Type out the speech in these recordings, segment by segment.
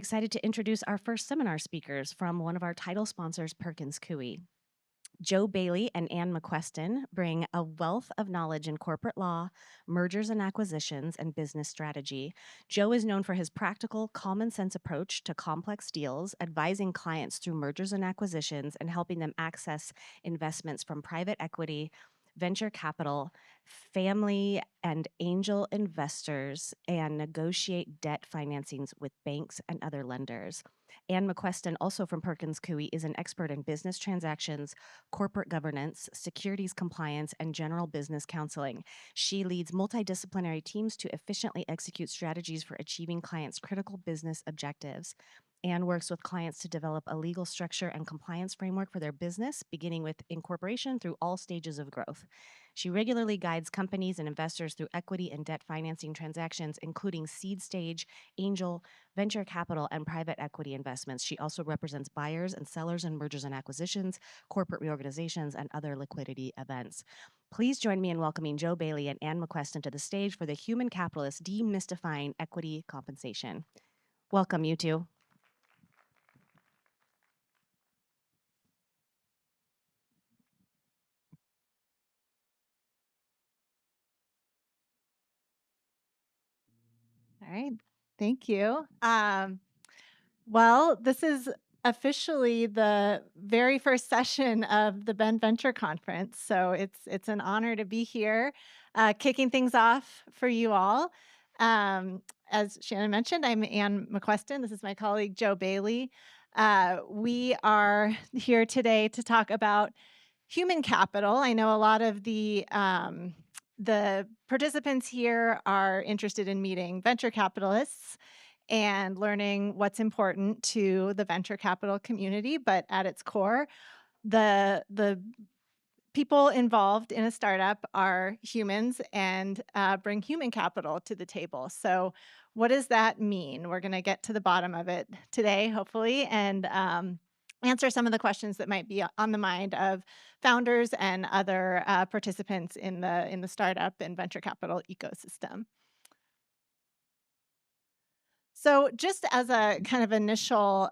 excited to introduce our first seminar speakers from one of our title sponsors, Perkins Coie. Joe Bailey and Ann McQuesten bring a wealth of knowledge in corporate law, mergers and acquisitions, and business strategy. Joe is known for his practical, common sense approach to complex deals, advising clients through mergers and acquisitions, and helping them access investments from private equity, venture capital, family and angel investors, and negotiate debt financings with banks and other lenders. Ann McQuesten, also from Perkins Coie, is an expert in business transactions, corporate governance, securities compliance, and general business counseling. She leads multidisciplinary teams to efficiently execute strategies for achieving clients' critical business objectives. Anne works with clients to develop a legal structure and compliance framework for their business, beginning with incorporation through all stages of growth. She regularly guides companies and investors through equity and debt financing transactions, including seed stage, angel, venture capital, and private equity investments. She also represents buyers and sellers in mergers and acquisitions, corporate reorganizations, and other liquidity events. Please join me in welcoming Joe Bailey and Ann McQuesten to the stage for the Human Capitalist Demystifying Equity Compensation. Welcome, you two. All right, thank you. Well, this is officially the very first session of the Ben Venture Conference, so it's an honor to be here, kicking things off for you all. As Shannon mentioned, I'm Ann McQuesten. This is my colleague Joe Bailey. We are here today to talk about human capital. I know a lot of the participants here are interested in meeting venture capitalists and learning what's important to the venture capital community, but at its core, the people involved in a startup are humans and bring human capital to the table. So what does that mean? We're going to get to the bottom of it today, hopefully, and answer some of the questions that might be on the mind of founders and other participants in the startup and venture capital ecosystem. So just as a kind of initial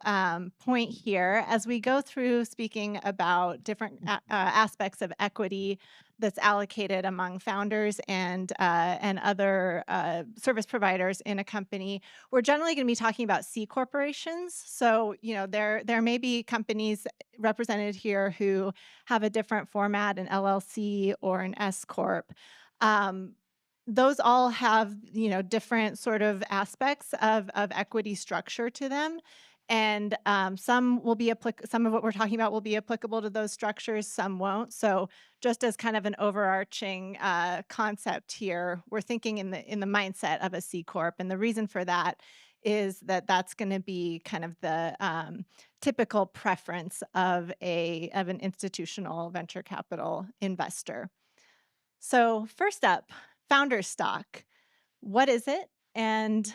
point here, as we go through speaking about different aspects of equity that's allocated among founders and other service providers in a company, we're generally going to be talking about C corporations. So there may be companies represented here who have a different format, an LLC or an S corp. Those all have different sort of aspects of equity structure to them, and some of what we're talking about will be applicable to those structures, some won't. So just as kind of an overarching concept here, we're thinking in the mindset of a C corp, and the reason for that is that that's going to be kind of the typical preference of an institutional venture capital investor. So first up, founder stock. What is it? And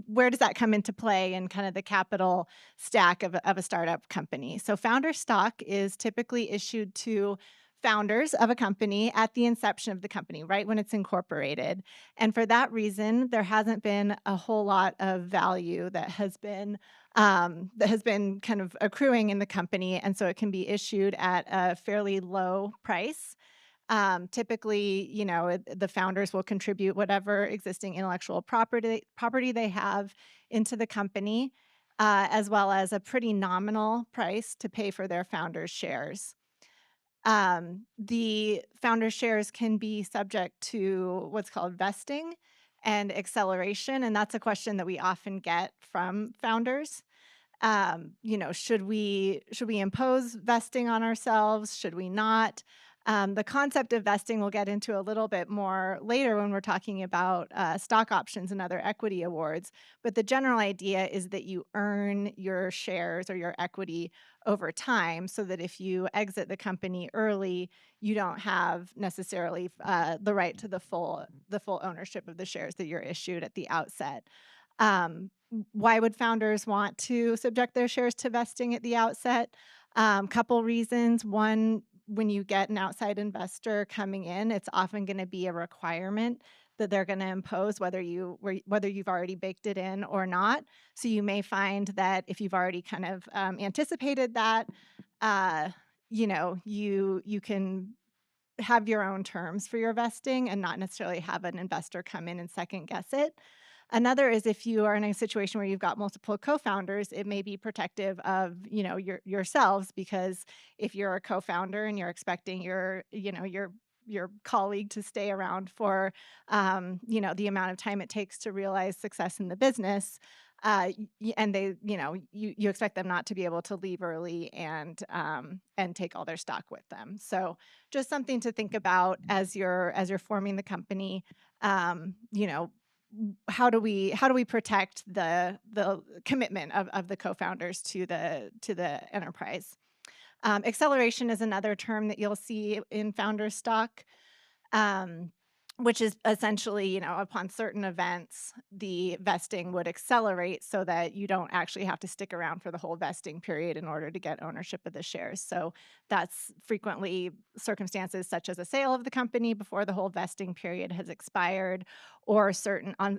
where does that come into play in kind of the capital stack of a startup company? So founder stock is typically issued to founders of a company at the inception of the company, right when it's incorporated. And for that reason, there hasn't been a whole lot of value that has been kind of accruing in the company. And so it can be issued at a fairly low price. Typically, the founders will contribute whatever existing intellectual property they have into the company, as well as a pretty nominal price to pay for their founders' shares. The founder shares can be subject to what's called vesting and acceleration, and that's a question that we often get from founders. Should we impose vesting on ourselves? Should we not? The concept of vesting we'll get into a little bit more later when we're talking about stock options and other equity awards. But the general idea is that you earn your shares or your equity over time, so that if you exit the company early, you don't have necessarily the right to the full ownership of the shares that you're issued at the outset. Why would founders want to subject their shares to vesting at the outset? Couple reasons. One, when you get an outside investor coming in, it's often going to be a requirement that they're going to impose, whether you've already baked it in or not. So you may find that if you've already kind of anticipated that, you can have your own terms for your vesting and not necessarily have an investor come in and second guess it. Another is if you are in a situation where you've got multiple co-founders, it may be protective of, yourselves, because if you're a co-founder and you're expecting your colleague to stay around for the amount of time it takes to realize success in the business, and you expect them not to be able to leave early and take all their stock with them. So just something to think about as you're forming the company. How do we protect the commitment of the co-founders to the enterprise? Acceleration is another term that you'll see in founder stock, which is essentially, upon certain events, the vesting would accelerate so that you don't actually have to stick around for the whole vesting period in order to get ownership of the shares. So that's frequently circumstances such as a sale of the company before the whole vesting period has expired, or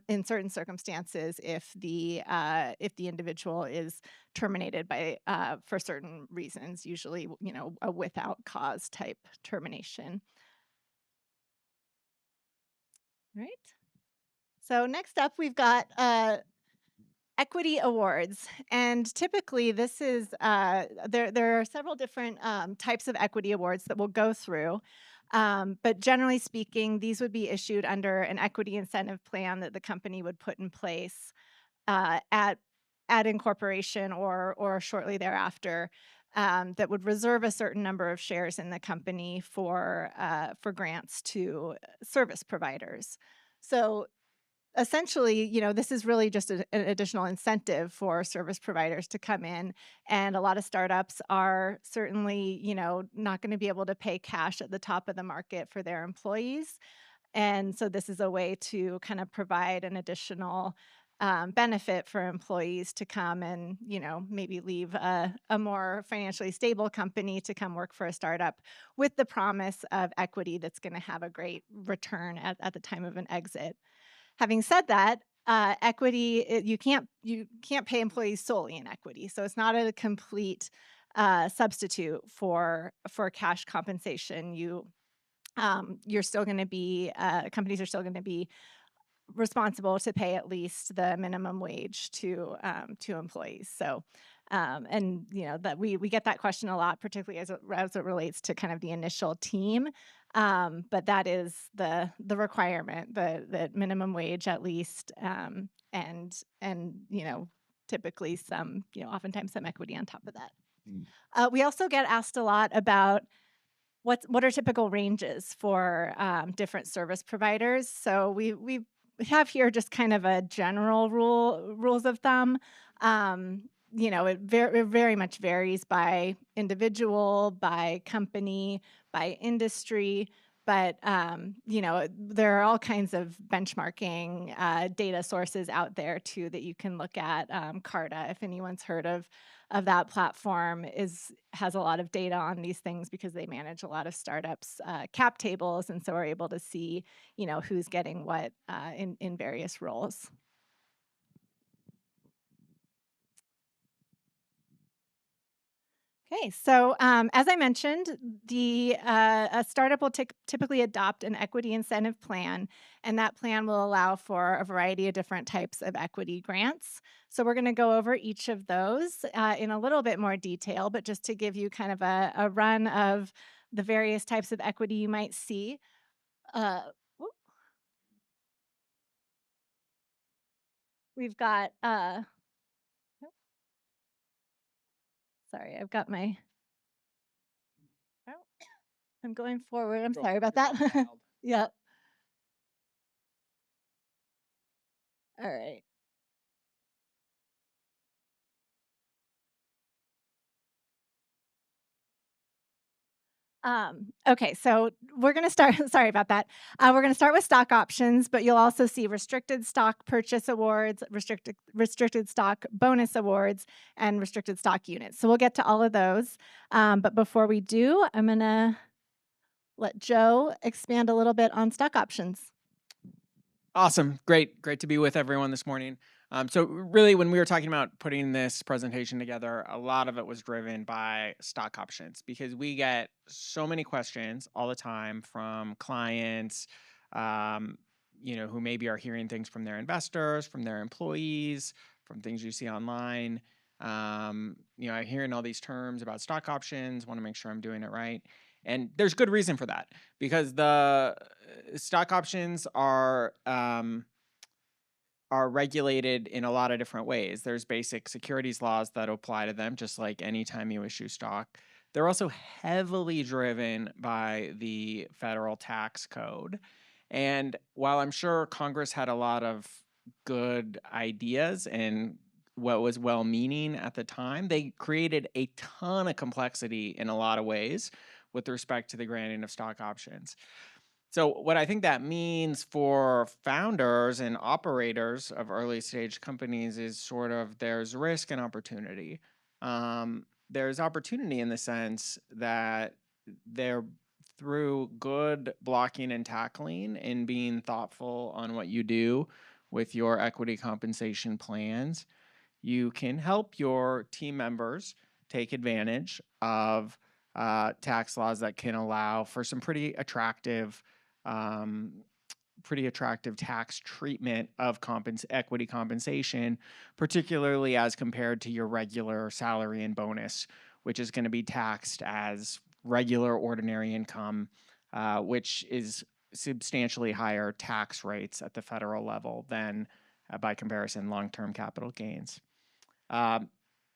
in certain circumstances, if the individual is terminated for certain reasons, usually, a without cause type termination. Right. So next up, we've got equity awards, and typically this is there are several different types of equity awards that we'll go through, but generally speaking, these would be issued under an equity incentive plan that the company would put in place at incorporation or shortly thereafter. That would reserve a certain number of shares in the company for grants to service providers. So essentially, this is really just an additional incentive for service providers to come in. And a lot of startups are certainly, not going to be able to pay cash at the top of the market for their employees. And so this is a way to kind of provide an additional benefit for employees to come and, maybe leave a more financially stable company to come work for a startup with the promise of equity that's going to have a great return at the time of an exit. Having said that, equity, you can't pay employees solely in equity, so it's not a complete substitute for cash compensation. You're still going to be companies are still going to be responsible to pay at least the minimum wage to employees. So, and that we get that question a lot, particularly as it relates to kind of the initial team. But that is the requirement, the minimum wage at least, and typically some, oftentimes some equity on top of that. We also get asked a lot about what are typical ranges for different service providers. So we have here just kind of a general rules of thumb. It very much varies by individual, by company, by industry. But, there are all kinds of benchmarking data sources out there, too, that you can look at. Carta, if anyone's heard of that platform, has a lot of data on these things because they manage a lot of startups' cap tables, and so are able to see, who's getting what in various roles. Okay, so as I mentioned, a startup will typically adopt an equity incentive plan, and that plan will allow for a variety of different types of equity grants. So we're going to go over each of those in a little bit more detail, but just to give you kind of a run of the various types of equity you might see. We've got, sorry, I've got my, oh, I'm going forward. I'm sorry about that. Yep. All right. Okay, so we're going to start. Sorry about that. We're going to start with stock options, but you'll also see restricted stock purchase awards, restricted stock bonus awards, and restricted stock units. So we'll get to all of those. But before we do, I'm going to let Joe expand a little bit on stock options. Awesome. Great to be with everyone this morning. So really, when we were talking about putting this presentation together, a lot of it was driven by stock options because we get so many questions all the time from clients, um, who maybe are hearing things from their investors, from their employees, from things you see online. I'm hearing all these terms about stock options, want to make sure I'm doing it right. And there's good reason for that because the stock options are regulated in a lot of different ways. There's basic securities laws that apply to them, just like any time you issue stock. They're also heavily driven by the federal tax code. And while I'm sure Congress had a lot of good ideas and what was well meaning at the time, they created a ton of complexity in a lot of ways with respect to the granting of stock options. So, what I think that means for founders and operators of early stage companies is sort of there's risk and opportunity. There's opportunity in the sense that they're through good blocking and tackling and being thoughtful on what you do with your equity compensation plans, you can help your team members take advantage of tax laws that can allow for some um, pretty attractive tax treatment of equity compensation, particularly as compared to your regular salary and bonus, which is going to be taxed as regular ordinary income, which is substantially higher tax rates at the federal level than, by comparison, long-term capital gains. Um,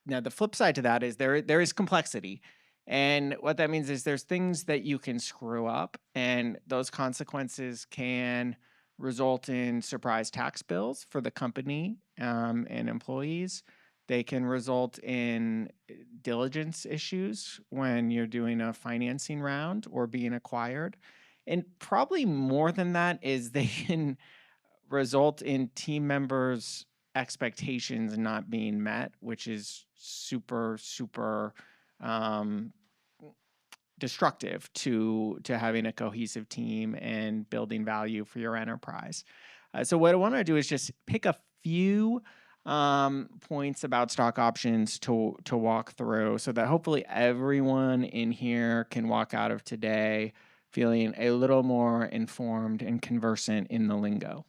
Now, the flip side to that is there is complexity. And what that means is there's things that you can screw up, and those consequences can result in surprise tax bills for the company and employees. They can result in diligence issues when you're doing a financing round or being acquired. And probably more than that is they can result in team members' expectations not being met, which is super um, destructive to having a cohesive team and building value for your enterprise. So what I want to do is just pick a few points about stock options to walk through, so that hopefully everyone in here can walk out of today feeling a little more informed and conversant in the lingo.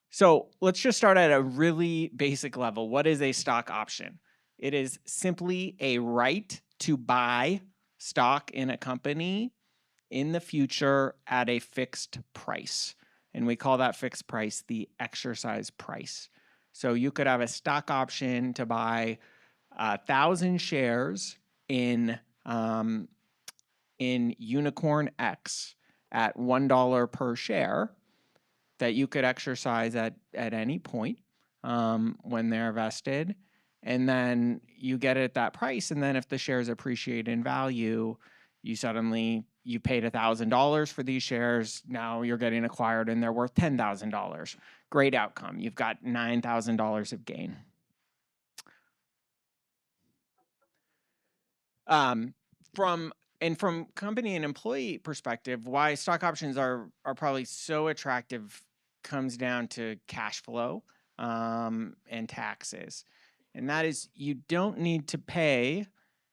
So let's just start at a really basic level. What is a stock option? It is simply a right to buy stock in a company in the future at a fixed price. And we call that fixed price the exercise price. So you could have a stock option to buy 1,000 shares um, in Unicorn X at $1 per share that you could exercise at any point when they're vested. And then you get it at that price. And then if the shares appreciate in value, you paid $1,000 for these shares. Now you're getting acquired and they're worth $10,000. Great outcome. You've got $9,000 of gain. From company and employee perspective, why stock options are probably so attractive comes down to cash flow and taxes. And that is, you don't need to pay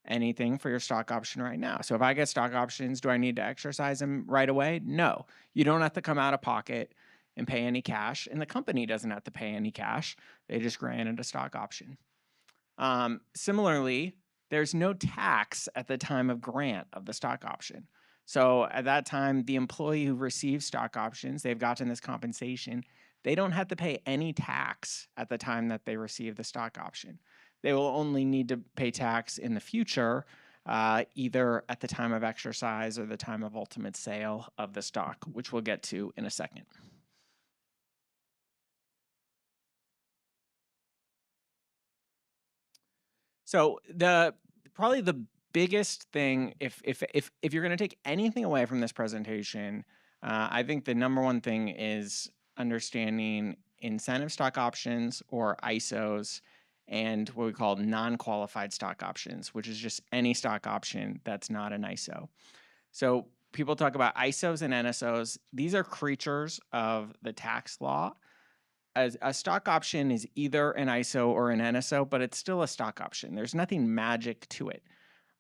anything for your stock option right now. So if I get stock options, do I need to exercise them right away? No. You don't have to come out of pocket and pay any cash, and the company doesn't have to pay any cash. They just granted a stock option. Similarly, there's no tax at the time of grant of the stock option. So at that time, the employee who receives stock options, they've gotten this compensation, they don't have to pay any tax at the time that they receive the stock option. They will only need to pay tax in the future, either at the time of exercise or the time of ultimate sale of the stock, which we'll get to in a second. So probably the biggest thing, if you're going to take anything away from this presentation, I think the number one thing is understanding incentive stock options, or ISOs, and what we call non-qualified stock options, which is just any stock option that's not an ISO. So people talk about ISOs and NSOs. These are creatures of the tax law. As a stock option is either an ISO or an NSO, but it's still a stock option. There's nothing magic to it.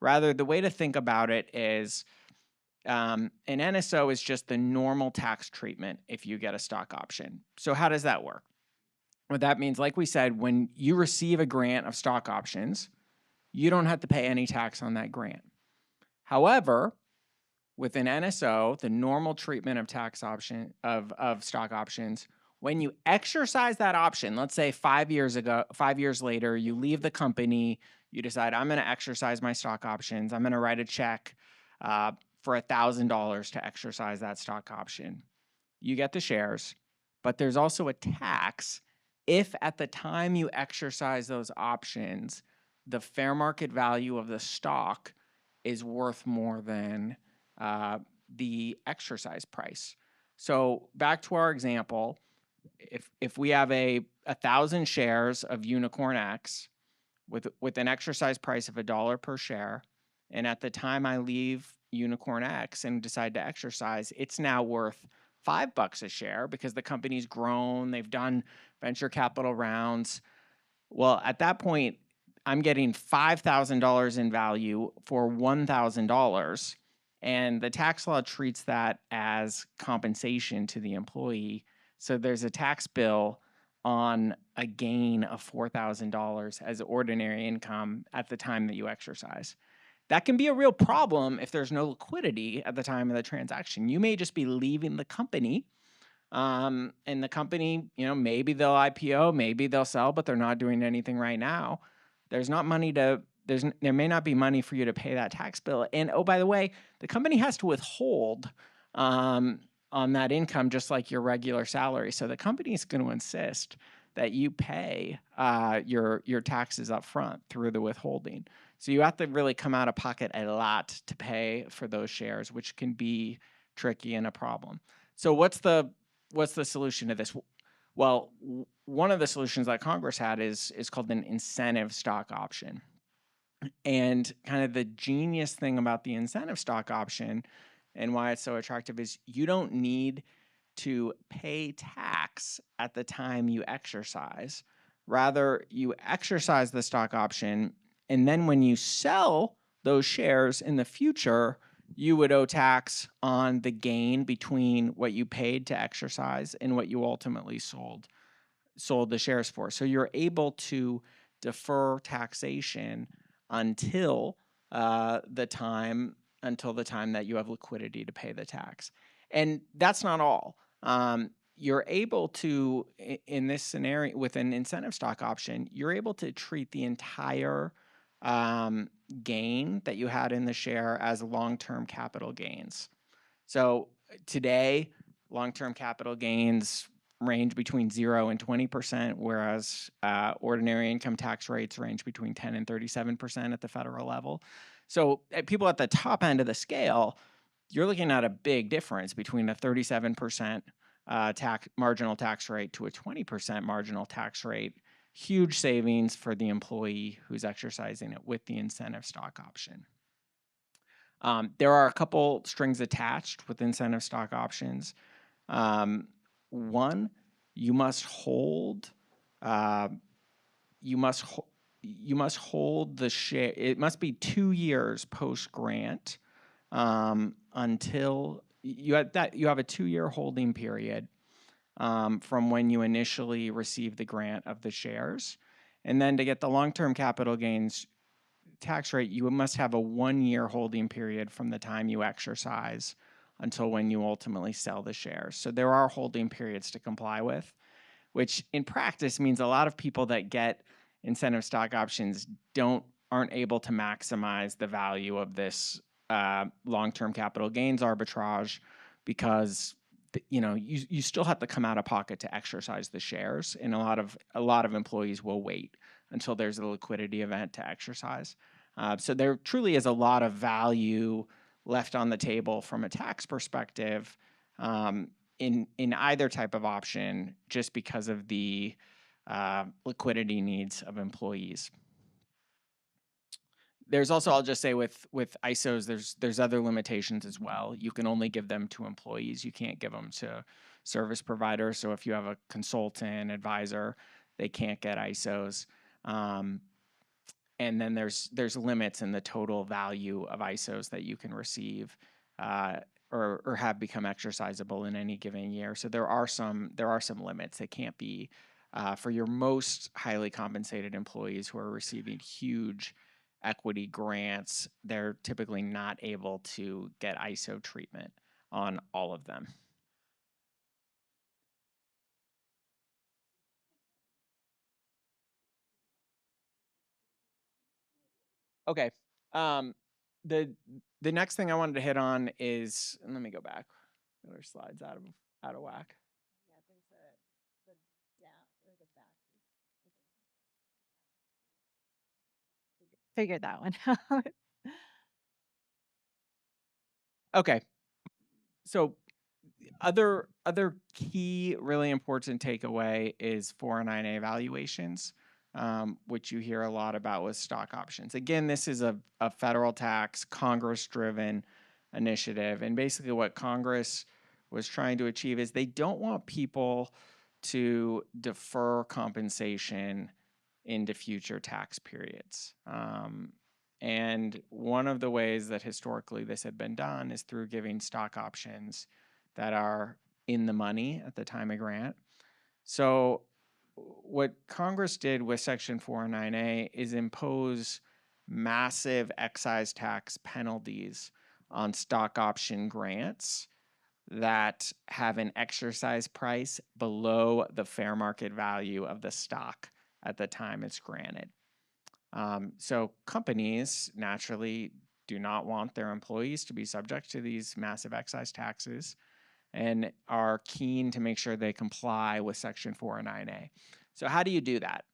Rather, the way to think about it is an NSO is just the normal tax treatment if you get a stock option. So how does that work? What that means, like we said, when you receive a grant of stock options, you don't have to pay any tax on that grant. However, with an NSO, the normal treatment of tax option of stock options, when you exercise that option, let's say 5 years later, you leave the company, you decide, I'm going to exercise my stock options. I'm going to write a check for $1,000 to exercise that stock option. You get the shares, but there's also a tax if at the time you exercise those options, the fair market value of the stock is worth more than the exercise price. So back to our example, if we have 1,000 shares of Unicorn X with an exercise price of $1 per share, and at the time I leave Unicorn X and decide to exercise, it's now worth $5 a share because the company's grown, they've done venture capital rounds. Well, at that point, I'm getting $5,000 in value for $1,000. And the tax law treats that as compensation to the employee. So there's a tax bill on a gain of $4,000 as ordinary income at the time that you exercise. That can be a real problem if there's no liquidity at the time of the transaction. You may just be leaving the company, and the company, maybe they'll IPO, maybe they'll sell, but they're not doing anything right now. There may not be money for you to pay that tax bill. And oh, by the way, the company has to withhold on that income just like your regular salary. So the company is going to insist that you pay your taxes up front through the withholding. So you have to really come out of pocket a lot to pay for those shares, which can be tricky and a problem. So what's the solution to this? Well, one of the solutions that Congress had is called an incentive stock option. And kind of the genius thing about the incentive stock option and why it's so attractive is you don't need to pay tax at the time you exercise. Rather, you exercise the stock option, and then when you sell those shares in the future, you would owe tax on the gain between what you paid to exercise and what you ultimately sold the shares for. So you're able to defer taxation until the time that you have liquidity to pay the tax. And that's not all. You're able to, in this scenario, with an incentive stock option, you're able to treat the entire gain that you had in the share as long-term capital gains. So today, long-term capital gains range between 0 and 20%, whereas ordinary income tax rates range between 10 and 37% at the federal level. So people at the top end of the scale, you're looking at a big difference between a 37% marginal tax rate to a 20% marginal tax rate. Huge savings for the employee who's exercising it with the incentive stock option. There are a couple strings attached with incentive stock options. One, you must hold the share. It must be 2 years post grant until you have a 2-year holding period from when you initially receive the grant of the shares. And then to get the long-term capital gains tax rate, you must have a 1-year holding period from the time you exercise until when you ultimately sell the shares. So there are holding periods to comply with, which in practice means a lot of people that get incentive stock options aren't able to maximize the value of this long-term capital gains arbitrage because you still have to come out of pocket to exercise the shares, and a lot of employees will wait until there's a liquidity event to exercise. So there truly is a lot of value left on the table from a tax perspective in either type of option, just because of the liquidity needs of employees. There's also, I'll just say with ISOs, there's other limitations as well. You can only give them to employees. You can't give them to service providers. So if you have a consultant, advisor, they can't get ISOs. And then there's limits in the total value of ISOs that you can receive or have become exercisable in any given year. So there are some limits. They can't be for your most highly compensated employees who are receiving huge equity grants. They're typically not able to get ISO treatment on all of them. Okay. The next thing I wanted to hit on is, and let me go back. Other slides out of whack. Figured that one out. Okay. So other key really important takeaway is 409A valuations, which you hear a lot about with stock options. Again, this is a federal tax, Congress-driven initiative. And basically what Congress was trying to achieve is they don't want people to defer compensation into future tax periods. And one of the ways that historically this had been done is through giving stock options that are in the money at the time of grant. So what Congress did with Section 409A is impose massive excise tax penalties on stock option grants that have an exercise price below the fair market value of the stock at the time it's granted. So companies naturally do not want their employees to be subject to these massive excise taxes and are keen to make sure they comply with Section 409A. So how do you do that?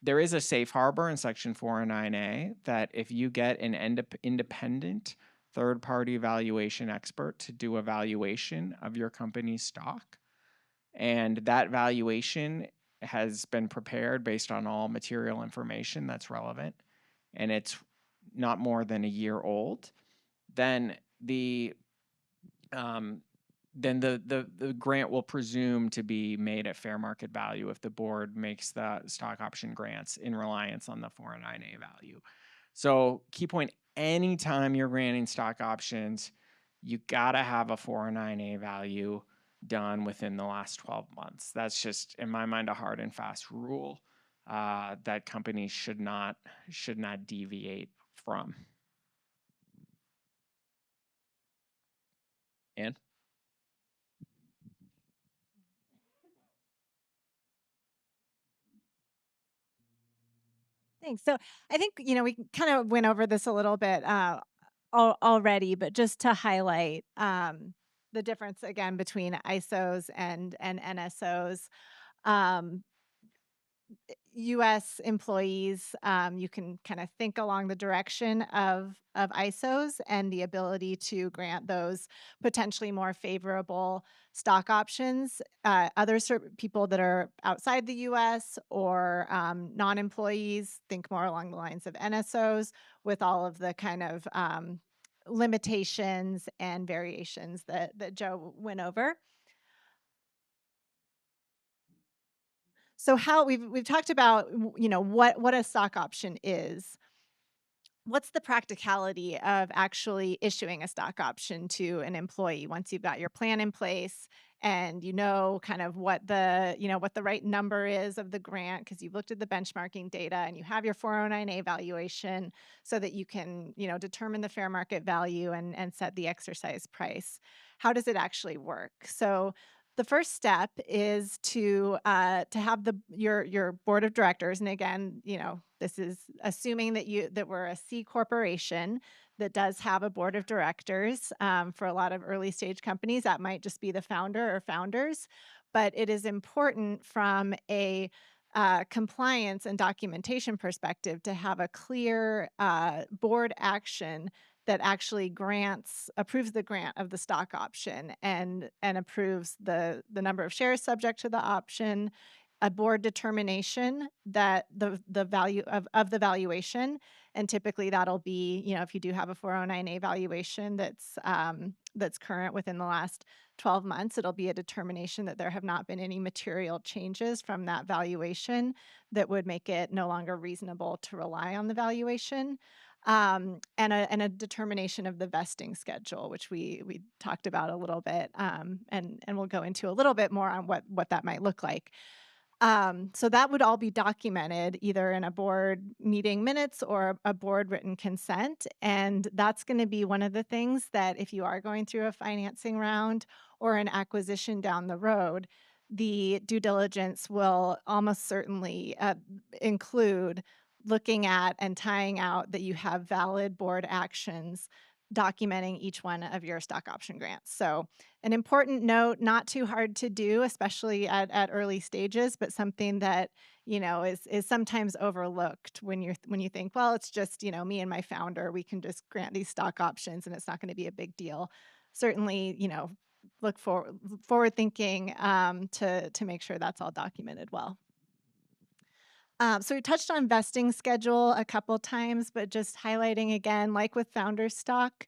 There is a safe harbor in Section 409A that if you get an independent third-party valuation expert to do a valuation of your company's stock, and that valuation has been prepared based on all material information that's relevant, and it's not more than a year old, then the grant will presume to be made at fair market value if the board makes the stock option grants in reliance on the 409A value. So key point, anytime you're granting stock options, you gotta have a 409A value done within the last 12 months. That's just, in my mind, a hard and fast rule that companies should not deviate from. And Thanks. So I think, we kind of went over this a little bit already, but just to highlight the difference again between ISOs and NSOs. U.S. employees, you can kind of think along the direction of ISOs and the ability to grant those potentially more favorable stock options. Other people that are outside the U.S. or non-employees think more along the lines of NSOs with all of the kind of limitations and variations that Joe went over. So how we've talked about, what a stock option is. What's the practicality of actually issuing a stock option to an employee once you've got your plan in place and kind of what the right number is of the grant because you've looked at the benchmarking data and you have your 409A valuation so that you can, determine the fair market value and set the exercise price. How does it actually work? So the first step is to have your board of directors, and again, this is assuming that we're a C corporation that does have a board of directors. For a lot of early stage companies, that might just be the founder or founders, but it is important from a compliance and documentation perspective to have a clear board action that actually approves the grant of the stock option and approves the number of shares subject to the option a board determination that the value of the valuation, and typically that'll be, if you do have a 409A valuation that's current within the last 12 months, it'll be a determination that there have not been any material changes from that valuation that would make it no longer reasonable to rely on the valuation. And a determination of the vesting schedule, which we talked about a little bit, and we'll go into a little bit more on what that might look like. So that would all be documented either in a board meeting minutes or a board written consent. And that's going to be one of the things that if you are going through a financing round or an acquisition down the road, the due diligence will almost certainly include looking at and tying out that you have valid board actions documenting each one of your stock option grants. So an important note, not too hard to do, especially at early stages, but something that, is sometimes overlooked when you think, well, it's just, me and my founder, we can just grant these stock options and it's not going to be a big deal. Certainly, look forward thinking to make sure that's all documented well. So we touched on vesting schedule a couple times, but just highlighting again, like with founder stock,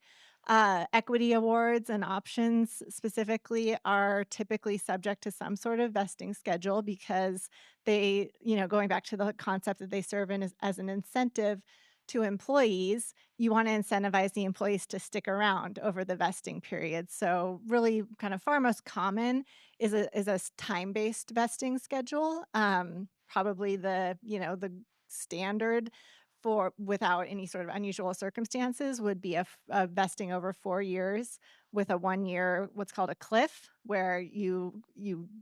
equity awards and options specifically are typically subject to some sort of vesting schedule because they, going back to the concept that they serve as an incentive to employees, you want to incentivize the employees to stick around over the vesting period. So really kind of far most common is a time-based vesting schedule. Probably the standard for without any sort of unusual circumstances would be a vesting over 4 years with a 1 year, what's called a cliff, where you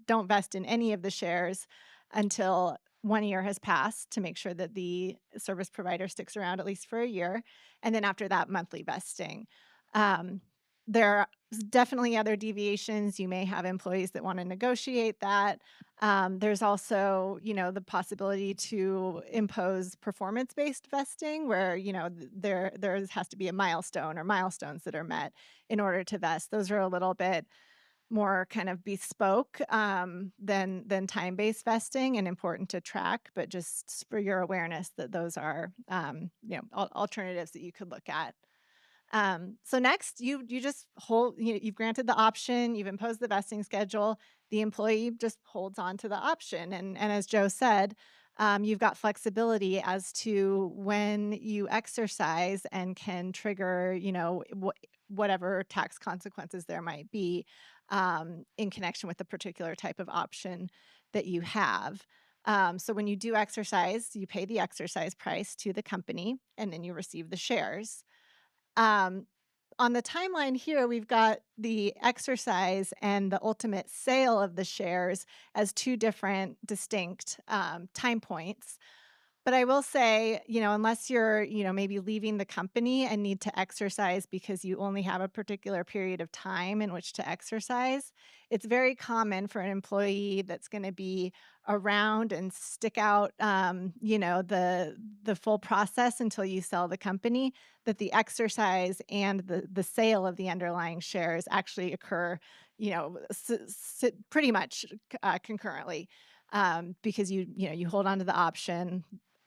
don't vest in any of the shares until 1 year has passed to make sure that the service provider sticks around at least for a year. And then after that, monthly vesting. There are definitely other deviations. You may have employees that want to negotiate that. There's also, the possibility to impose performance-based vesting where, there has to be a milestone or milestones that are met in order to vest. Those are a little bit more kind of bespoke than time-based vesting and important to track, but just for your awareness that those are, alternatives that you could look at. So next, you just hold, you've granted the option, you've imposed the vesting schedule, the employee just holds on to the option. And as Joe said, you've got flexibility as to when you exercise and can trigger, whatever tax consequences there might be in connection with the particular type of option that you have. So when you do exercise, you pay the exercise price to the company, and then you receive the shares. On the timeline here, we've got the exercise and the ultimate sale of the shares as two different distinct time points. But I will say, unless you're, maybe leaving the company and need to exercise because you only have a particular period of time in which to exercise, it's very common for an employee that's going to be around and stick out, the full process until you sell the company, that the exercise and the sale of the underlying shares actually occur, pretty much concurrently. Because you hold on to the option,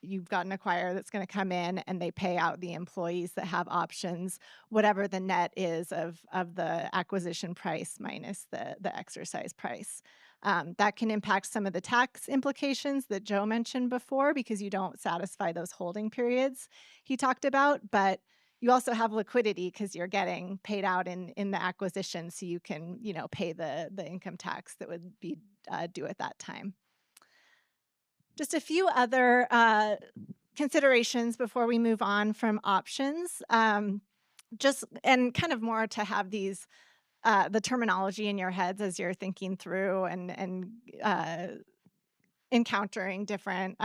you've got an acquirer that's going to come in and they pay out the employees that have options, whatever the net is of the acquisition price minus the exercise price. That can impact some of the tax implications that Joe mentioned before because you don't satisfy those holding periods he talked about, but you also have liquidity because you're getting paid out in the acquisition, so you can pay the income tax that would be due at that time. Just a few other considerations before we move on from options. Just and kind of more to have these the terminology in your heads as you're thinking through and encountering different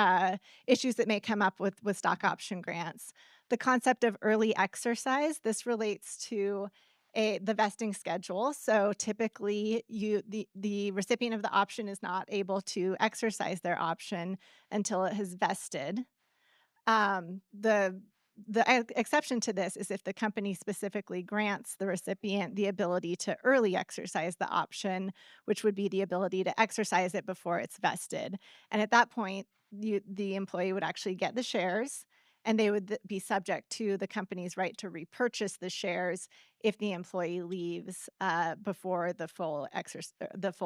issues that may come up with stock option grants. The concept of early exercise, this relates to the vesting schedule. So typically the recipient of the option is not able to exercise their option until it has vested. The exception to this is if the company specifically grants the recipient the ability to early exercise the option, which would be the ability to exercise it before it's vested. And at that point, the employee would actually get the shares, and they would be subject to the company's right to repurchase the shares if the employee leaves before the full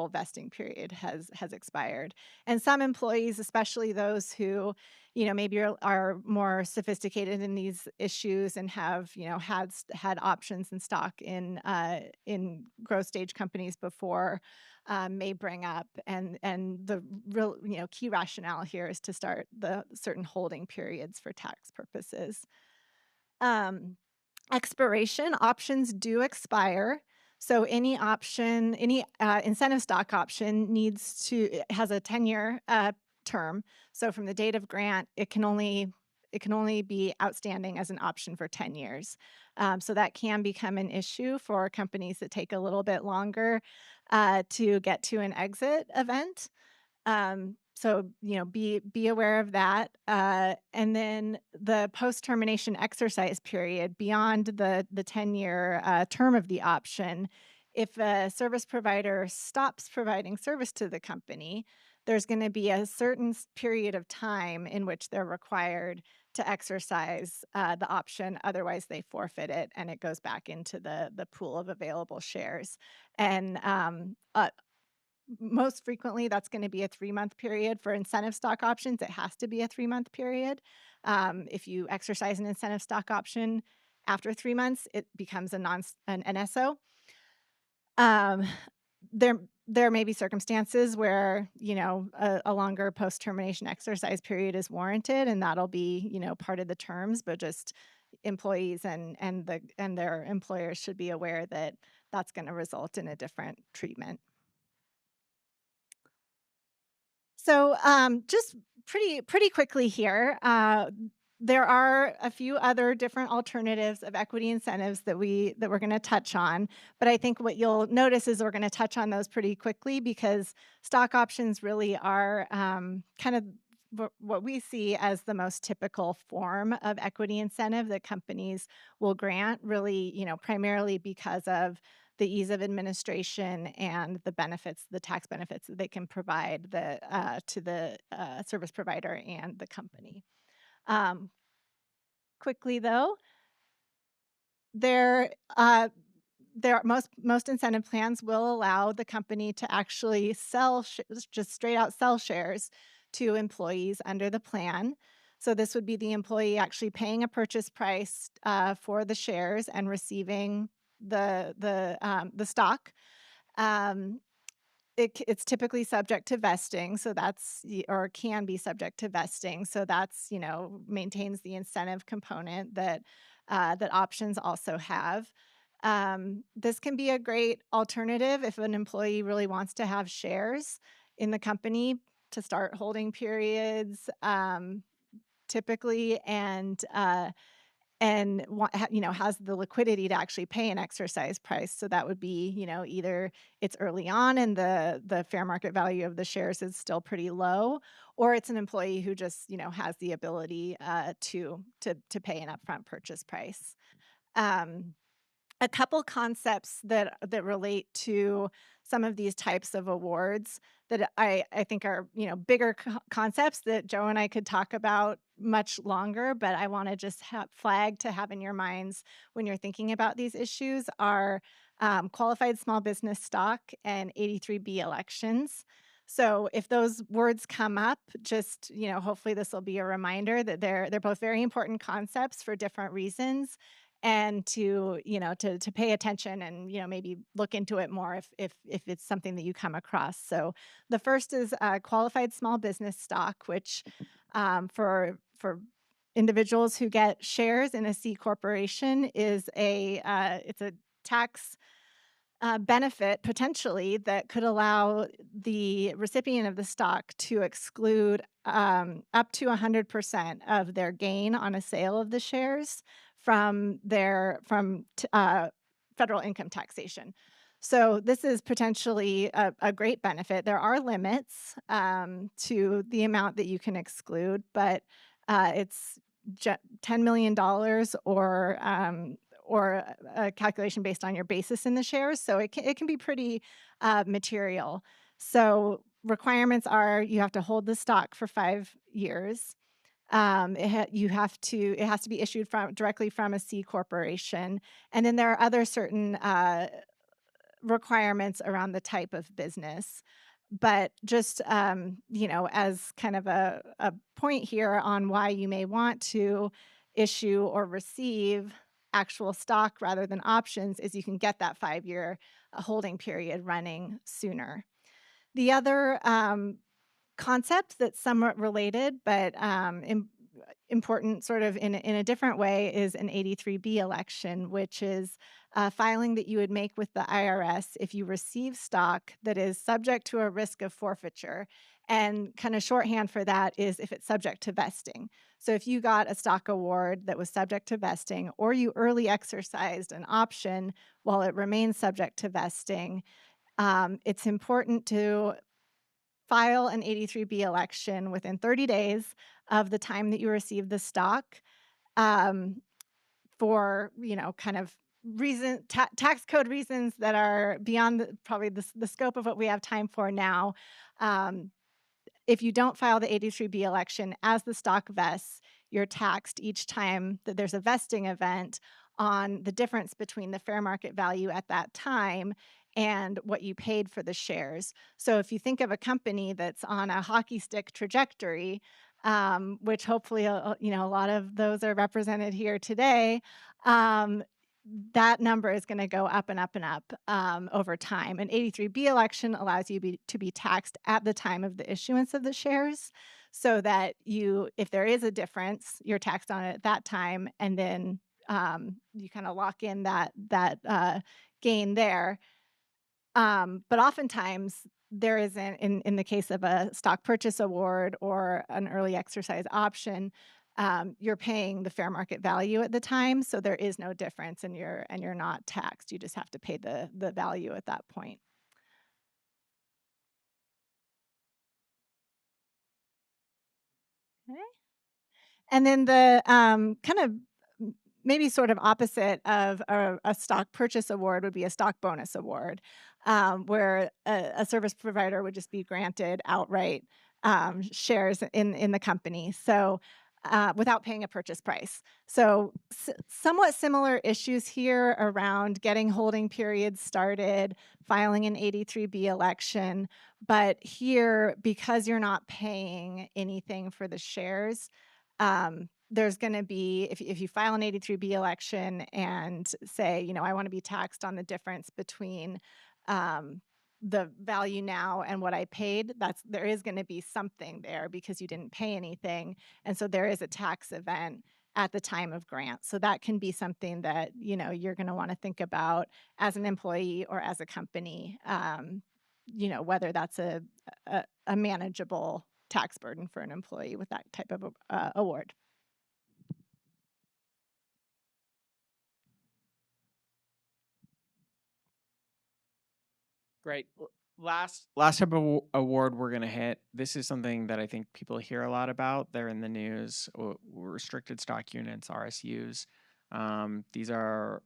vesting period has expired. And some employees, especially those who maybe are more sophisticated in these issues and have had options in stock in growth stage companies before, may bring up, and the real key rationale here is to start the certain holding periods for tax purposes. Um, Expiration options do expire. So any option, any incentive stock option has a 10-year term. So from the date of grant, it can only be outstanding as an option for 10 years. So that can become an issue for companies that take a little bit longer to get to an exit event. So be aware of that. And then the post-termination exercise period beyond the 10-year term of the option, if a service provider stops providing service to the company, there's going to be a certain period of time in which they're required to exercise the option. Otherwise, they forfeit it, and it goes back into the pool of available shares. And most frequently, that's going to be a 3-month period. For incentive stock options, it has to be a 3-month period. If you exercise an incentive stock option after 3 months, it becomes an NSO. There may be circumstances where a longer post-termination exercise period is warranted, and that'll be part of the terms. But just employees and their employers should be aware that that's going to result in a different treatment. So just pretty quickly here, there are a few other different alternatives of equity incentives that we're going to touch on. But I think what you'll notice is we're going to touch on those pretty quickly, because stock options really are kind of what we see as the most typical form of equity incentive that companies will grant, really, primarily because of the ease of administration and the tax benefits that they can provide to the service provider and the company. Quickly though, most incentive plans will allow the company to actually just straight out sell shares to employees under the plan. So this would be the employee actually paying a purchase price for the shares and receiving the stock. It's typically subject to vesting, so or can be subject to vesting. So that's maintains the incentive component that options also have. This can be a great alternative if an employee really wants to have shares in the company to start holding periods, typically, and has the liquidity to actually pay an exercise price. So that would be either it's early on and the fair market value of the shares is still pretty low, or it's an employee who just has the ability to pay an upfront purchase price. A couple concepts that relate to some of these types of awards that I think are bigger concepts that Joe and I could talk about much longer, but I want to just flag to have in your minds when you're thinking about these issues are qualified small business stock and 83B elections. So if those words come up, just hopefully this will be a reminder that they're both very important concepts for different reasons, and to pay attention and maybe look into it more if it's something that you come across. So the first is qualified small business stock, which for individuals who get shares in a C corporation is it's a tax benefit potentially that could allow the recipient of the stock to exclude up to 100% of their gain on a sale of the shares from federal income taxation. So this is potentially a great benefit. There are limits to the amount that you can exclude, but it's $10 million or a calculation based on your basis in the shares. So it can be pretty material. So requirements are you have to hold the stock for 5 years. It has to be issued directly from a C corporation, and then there are other certain requirements around the type of business. But just as kind of a point here on why you may want to issue or receive actual stock rather than options is you can get that 5-year holding period running sooner. The other concept that's somewhat related, but important sort of in a different way is an 83B election, which is filing that you would make with the IRS if you receive stock that is subject to a risk of forfeiture. And kind of shorthand for that is if it's subject to vesting. So if you got a stock award that was subject to vesting, or you early exercised an option while it remains subject to vesting, it's important to file an 83B election within 30 days of the time that you receive the stock, for kind of tax code reasons that are beyond probably the scope of what we have time for now. If you don't file the 83B election as the stock vests, you're taxed each time that there's a vesting event on the difference between the fair market value at that time and what you paid for the shares. So if you think of a company that's on a hockey stick trajectory, which hopefully a lot of those are represented here today, that number is going to go up and up and up over time. An 83B election allows you to be taxed at the time of the issuance of the shares, so that if there is a difference, you're taxed on it at that time, and then you kind of lock in that gain there. But oftentimes there isn't, in the case of a stock purchase award or an early exercise option, you're paying the fair market value at the time, so there is no difference, and you're not taxed. You just have to pay the value at that point. Okay. And then the kind of maybe sort of opposite of a stock purchase award would be a stock bonus award, where a service provider would just be granted outright shares in the company. So without paying a purchase price. So somewhat similar issues here around getting holding periods started, filing an 83B election. But here, because you're not paying anything for the shares, there's going to be, if you file an 83B election and say, I want to be taxed on the difference between the value now and what I paid, there is going to be something there because you didn't pay anything. And so there is a tax event at the time of grant. So that can be something that, you're going to want to think about as an employee or as a company, whether that's a manageable tax burden for an employee with that type of award. Great. Last type of award we're going to hit. This is something that I think people hear a lot about. They're in the news. Restricted stock units, RSUs. These are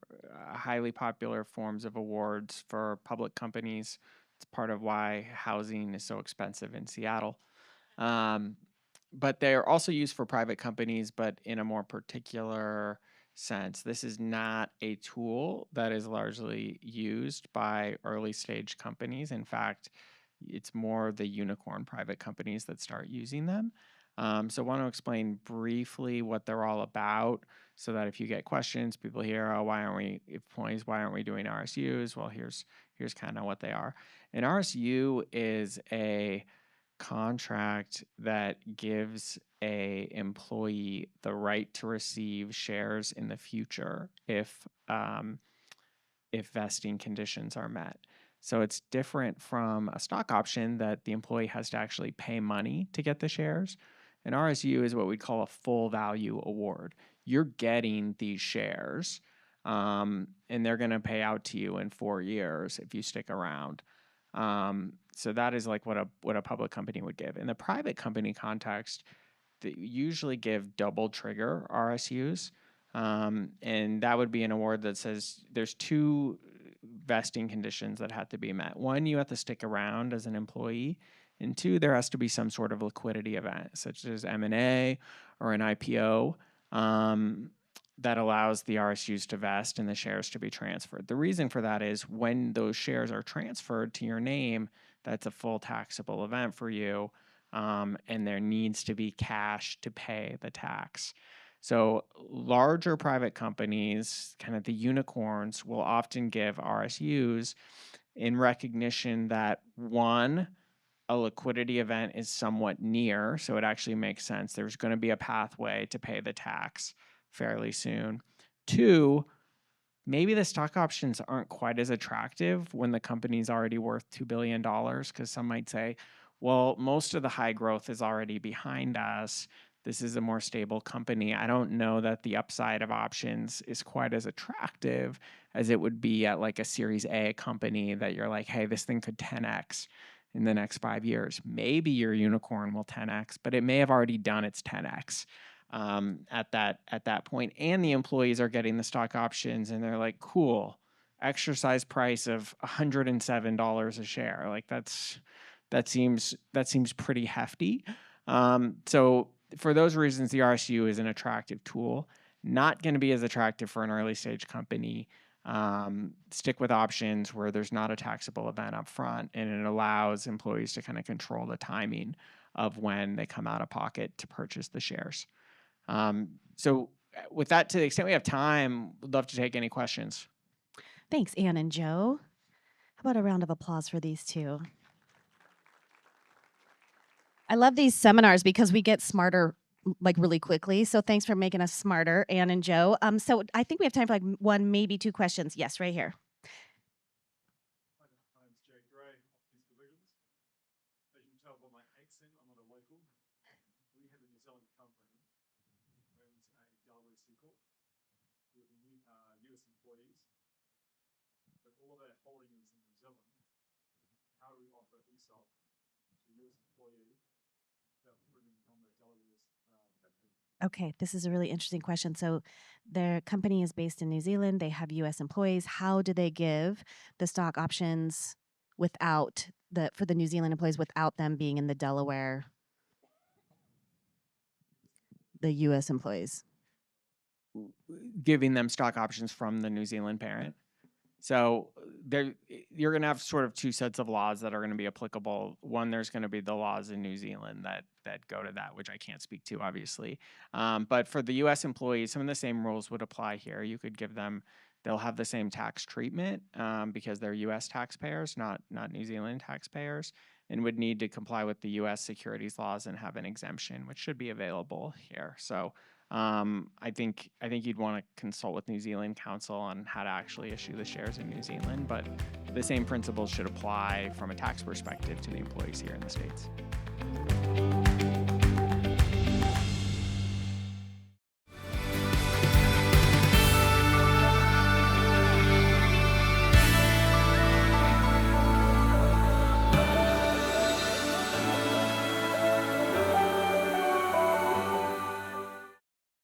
highly popular forms of awards for public companies. It's part of why housing is so expensive in Seattle. But they're also used for private companies, but in a more particular sense. This is not a tool that is largely used by early stage companies. In fact, it's more the unicorn private companies that start using them. So I want to explain briefly what they're all about, so that if you get questions, people hear, why aren't we doing RSUs? Well, here's kind of what they are. An RSU is a contract that gives a employee the right to receive shares in the future if vesting conditions are met. So it's different from a stock option that the employee has to actually pay money to get the shares. An RSU is what we call a full value award. You're getting these shares, and they're going to pay out to you in 4 years if you stick around. So that is like what a public company would give. In the private company context, they usually give double trigger RSUs. And that would be an award that says there's two vesting conditions that have to be met. One, you have to stick around as an employee. And two, there has to be some sort of liquidity event, such as M&A or an IPO, that allows the RSUs to vest and the shares to be transferred. The reason for that is when those shares are transferred to your name, that's a full taxable event for you, and there needs to be cash to pay the tax. So larger private companies, kind of the unicorns, will often give RSUs in recognition that, one, a liquidity event is somewhat near, so it actually makes sense. There's going to be a pathway to pay the tax fairly soon. Two, maybe the stock options aren't quite as attractive when the company's already worth $2 billion, because some might say, well, most of the high growth is already behind us. This is a more stable company. I don't know that the upside of options is quite as attractive as it would be at like a Series A company that you're like, hey, this thing could 10x in the next 5 years. Maybe your unicorn will 10x, but it may have already done its 10x at that point. And the employees are getting the stock options, and they're like, cool, exercise price of $107 a share. Like that seems pretty hefty. So for those reasons, the RSU is an attractive tool. Not going to be as attractive for an early stage company. Stick with options where there's not a taxable event up front, and it allows employees to kind of control the timing of when they come out of pocket to purchase the shares. So with that, to the extent we have time, we'd love to take any questions. Thanks, Anne and Joe. How about a round of applause for these two? I love these seminars because we get smarter like really quickly. So thanks for making us smarter, Anne and Joe. So I think we have time for like one, maybe two questions. Yes, right here. My name's Jay Gray, Optics Divisions. As you can tell by my accent, I'm not a local. We have a New Zealand company, owns a Delaware C Corp with US employees, but all of our holding is in New Zealand. How do we offer ESOP to US employees without putting them on the Delaware's factory? Okay, this is a really interesting question. So their company is based in New Zealand. They have US employees. How do they give the stock options without for the New Zealand employees without them being in the Delaware, the US employees? Giving them stock options from the New Zealand parent. So you're going to have sort of two sets of laws that are going to be applicable. One, there's going to be the laws in New Zealand that go to that, which I can't speak to, obviously. But for the U.S. employees, some of the same rules would apply here. You could give them, they'll have the same tax treatment because they're U.S. taxpayers, not New Zealand taxpayers, and would need to comply with the U.S. securities laws and have an exemption, which should be available here. So I think you'd want to consult with New Zealand counsel on how to actually issue the shares in New Zealand, but the same principles should apply from a tax perspective to the employees here in the States.